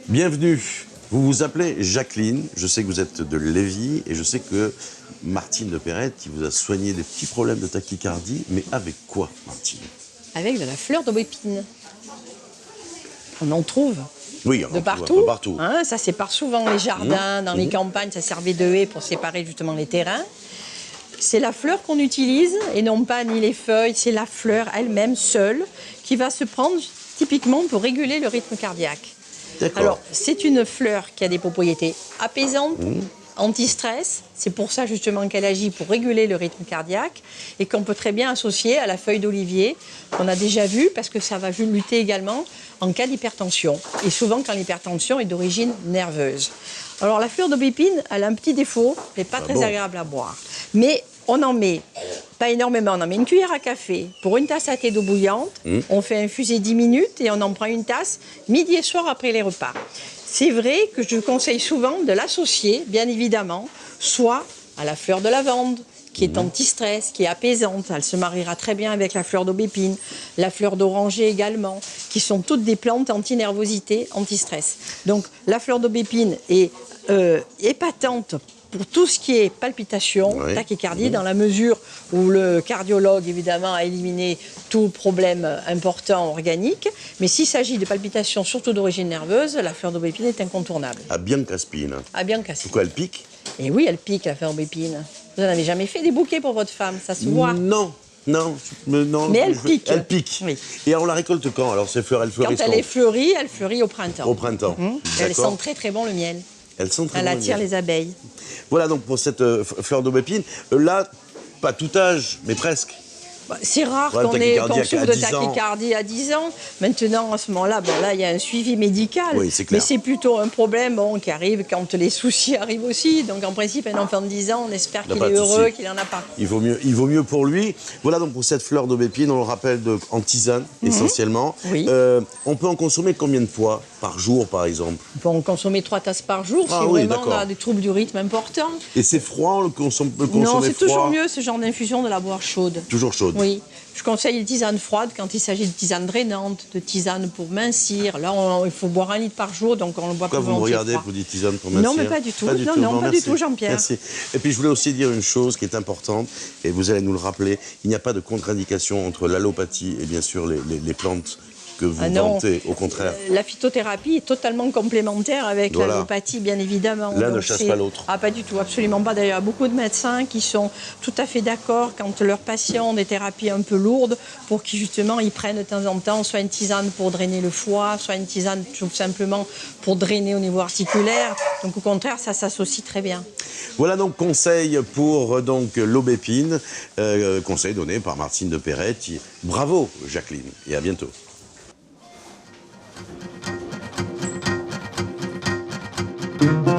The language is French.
Bienvenue. Vous vous appelez Jacqueline, je sais que vous êtes de Lévis et je sais que Martine de Perrette qui vous a soigné des petits problèmes de tachycardie, mais avec quoi, Martine? Avec de la fleur d'aubépine. On en trouve oui, on de en partout. trouve un peu partout. Hein, ça sépare souvent les jardins, dans les campagnes, ça servait de haie pour séparer justement les terrains. C'est la fleur qu'on utilise et non pas ni les feuilles, c'est la fleur elle-même seule qui va se prendre typiquement pour réguler le rythme cardiaque. Alors, c'est une fleur qui a des propriétés apaisantes, anti-stress. C'est pour ça justement qu'elle agit pour réguler le rythme cardiaque et qu'on peut très bien associer à la feuille d'olivier qu'on a déjà vue parce que ça va lutter également en cas d'hypertension et souvent quand l'hypertension est d'origine nerveuse. Alors, la fleur d'aubépine, elle a un petit défaut, elle n'est pas très agréable à boire. Mais on en met, pas énormément, on en met une cuillère à café pour une tasse à thé d'eau bouillante. On fait infuser 10 minutes et on en prend une tasse midi et soir après les repas. C'est vrai que je conseille souvent de l'associer, bien évidemment, soit à la fleur de lavande, qui est anti-stress, qui est apaisante. Elle se mariera très bien avec la fleur d'aubépine, la fleur d'oranger également, qui sont toutes des plantes anti-nervosité, anti-stress. Donc la fleur d'aubépine est épatante pour tout ce qui est palpitation, tachycardie, dans la mesure où le cardiologue, évidemment, a éliminé tout problème important organique. Mais s'il s'agit de palpitations, surtout d'origine nerveuse, la fleur d'aubépine est incontournable. À Biancaspine. À Biancaspine. Pourquoi elle pique? Et oui, elle pique, la fleur d'aubépine. Vous n'en avez jamais fait des bouquets pour votre femme, ça se voit. Non. Non, mais elle pique. Elle pique. Oui. Et on la récolte quand? Alors ces fleurs, elles fleurissent quand elle fleurit au printemps. Au printemps. Elle sent très très bon le miel. Elle sent très bon. Elle attire les abeilles. Voilà donc pour cette fleur d'aubépine. Là, pas tout âge, mais presque. C'est rare qu'on souffre de tachycardie à 10 ans. Maintenant, à ce moment-là, là, il y a un suivi médical. Oui, c'est clair. Mais c'est plutôt un problème qui arrive quand les soucis arrivent aussi. Donc, en principe, un enfant de 10 ans, on espère qu'il est heureux, qu'il n'en a pas. Il vaut mieux pour lui. Voilà donc pour cette fleur d'aubépine, on le rappelle en tisane, essentiellement. Oui. On peut en consommer combien de fois par jour, par exemple? On peut en consommer 3 tasses par jour si vraiment on a des troubles du rythme importants. Et c'est froid, on le consomme froid? Non, c'est toujours mieux ce genre d'infusion de la boire chaude. Toujours chaude? Oui. Je conseille les tisanes froides quand il s'agit de tisanes drainantes, de tisanes pour mincir. Là, il faut boire 1 litre par jour, donc on le boit plus volontiers. Pourquoi vous me regardez pour des tisanes pour mincir? Non, mais pas du tout. Pas du tout, Jean-Pierre. Merci. Et puis je voulais aussi dire une chose qui est importante, et vous allez nous le rappeler, il n'y a pas de contre-indication entre l'allopathie et bien sûr les plantes que vous vantez, au contraire. La phytothérapie est totalement complémentaire avec l'allopathie, bien évidemment. L'un ne chasse pas l'autre. Ah, pas du tout, absolument pas. D'ailleurs, il y a beaucoup de médecins qui sont tout à fait d'accord quand leurs patients ont des thérapies un peu lourdes pour qu'ils, justement, ils prennent de temps en temps soit une tisane pour drainer le foie, soit une tisane tout simplement pour drainer au niveau articulaire. Donc, au contraire, ça s'associe très bien. Voilà donc conseil pour l'aubépine, conseil donné par Martine de Perrette. Bravo, Jacqueline, et à bientôt. Thank you.